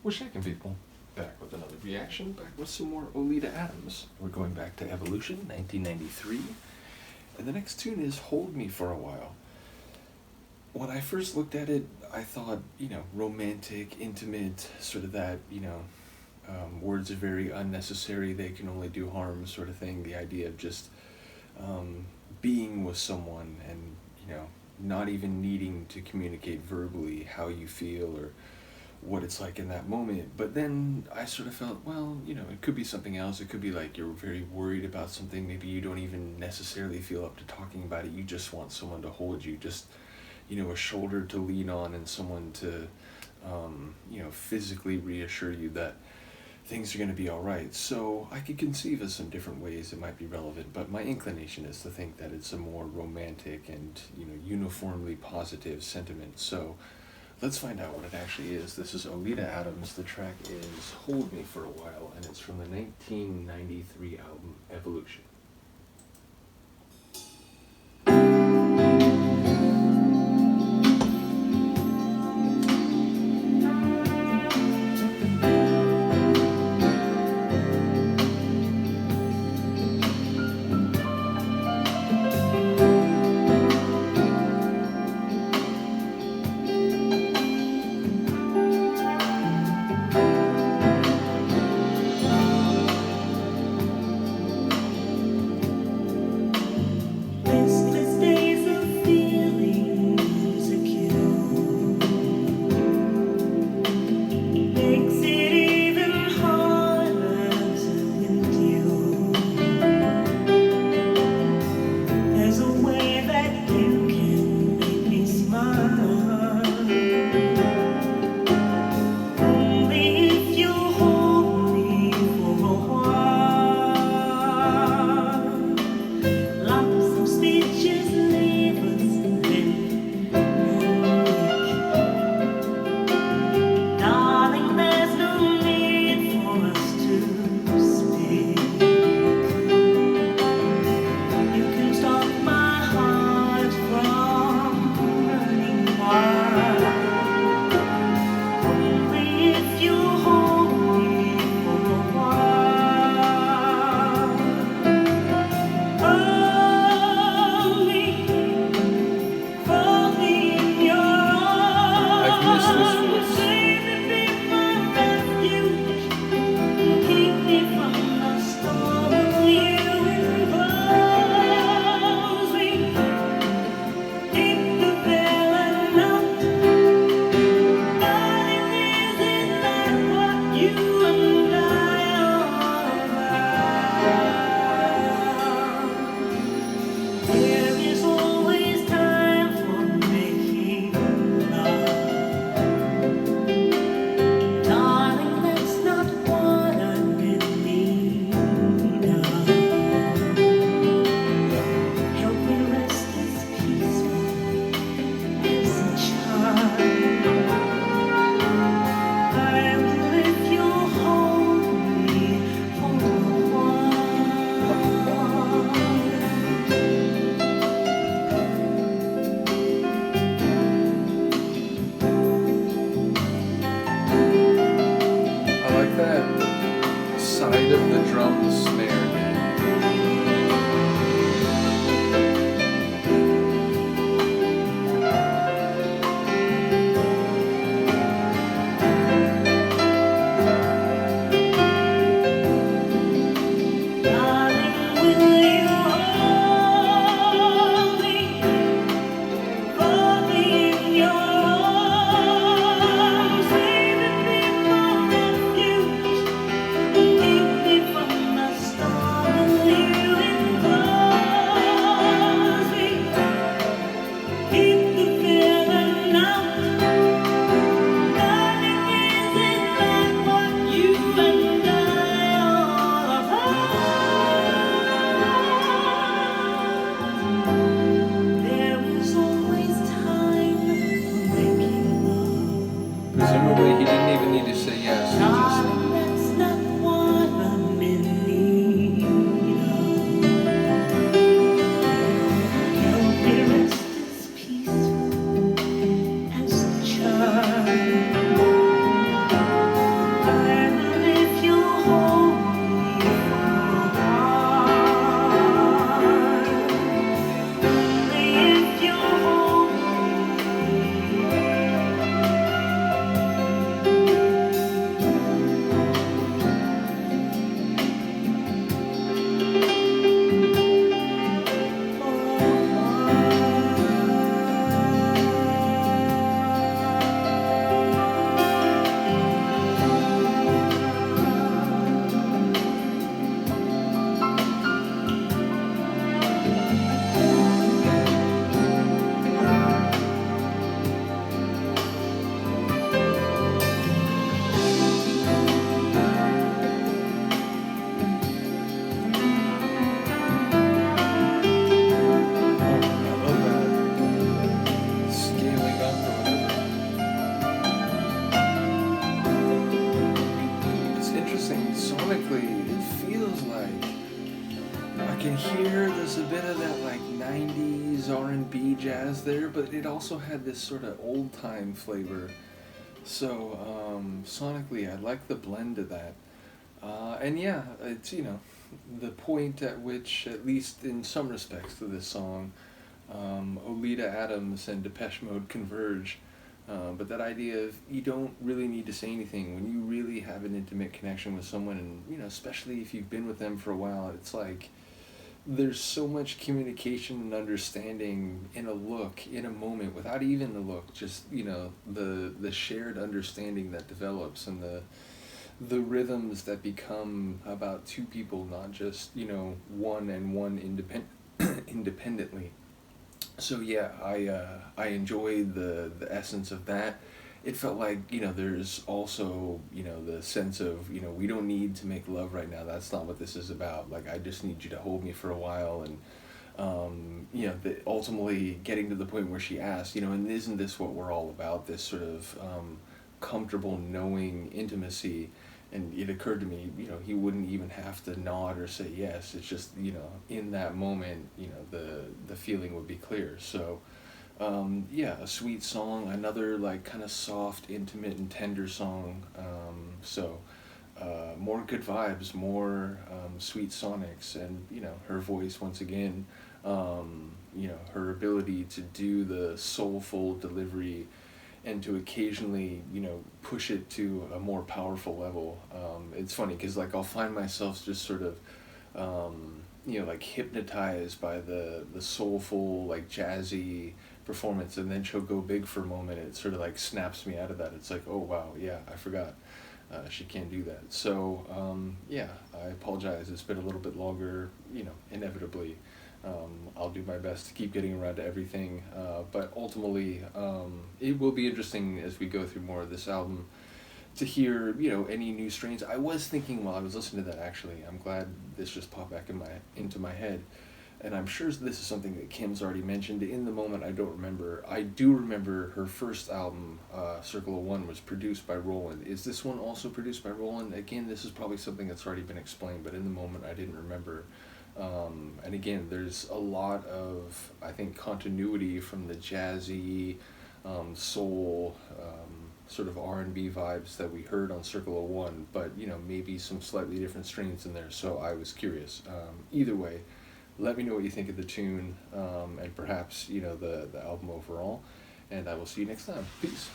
What's shaking, people? Back with another reaction, back with some more Oleta Adams. We're going back to Evolution, 1993. And the next tune is Hold Me for a While. When I first looked at it, I thought, romantic, intimate, sort of that, words are very unnecessary, they can only do harm sort of thing. The idea of just being with someone and, not even needing to communicate verbally how you feel or what it's like in that moment. But then I sort of felt, well, it could be something else. It could be like you're very worried about something. Maybe you don't even necessarily feel up to talking about it. You just want someone to hold you, just, a shoulder to lean on and someone to, physically reassure you that things are going to be all right. So I could conceive of some different ways it might be relevant, but my inclination is to think that it's a more romantic and, uniformly positive sentiment. So let's find out what it actually is. This is Oleta Adams. The track is Hold Me for a While, and it's from the 1993 album Evolution. Side of the drum snare. Presumably he didn't even need to say yes. He just can hear there's a bit of that like 90s R&B jazz there, but it also had this sort of old time flavor. So sonically, I like the blend of that. And yeah, it's, the point at which, at least in some respects to this song, Oleta Adams and Depeche Mode converge. But that idea of you don't really need to say anything when you really have an intimate connection with someone, and especially if you've been with them for a while, it's like there's so much communication and understanding in a look, in a moment, without even the look. Just the shared understanding that develops, and the rhythms that become about two people, not just one and one independently. So yeah, I enjoyed the essence of that. It felt like there's also the sense of we don't need to make love right now. That's not what this is about. Like, I just need you to hold me for a while, and ultimately getting to the point where she asked, and isn't this what we're all about? This sort of comfortable knowing intimacy. And it occurred to me, he wouldn't even have to nod or say yes. It's just, in that moment, the feeling would be clear. So, yeah, a sweet song, another like kind of soft, intimate, and tender song. More good vibes, more sweet sonics, and her voice once again. Her ability to do the soulful delivery and to occasionally, push it to a more powerful level. It's funny because like I'll find myself just sort of, like hypnotized by the soulful, like jazzy performance, and then she'll go big for a moment. It sort of like snaps me out of that. It's like, oh wow, yeah, I forgot. She can't do that. So yeah, I apologize. It's been a little bit longer, inevitably. I'll do my best to keep getting around to everything, but ultimately, it will be interesting as we go through more of this album to hear, any new strains. I was thinking while I was listening to that, actually, I'm glad this just popped back into my head, and I'm sure this is something that Kim's already mentioned. In the moment, I don't remember. I do remember her first album, Circle of One, was produced by Roland. Is this one also produced by Roland? Again, this is probably something that's already been explained, but in the moment, I didn't remember. And again, there's a lot of, I think, continuity from the jazzy, soul, sort of R&B vibes that we heard on Circle of One, but maybe some slightly different strains in there. So I was curious. Either way, let me know what you think of the tune, and perhaps the album overall. And I will see you next time. Peace.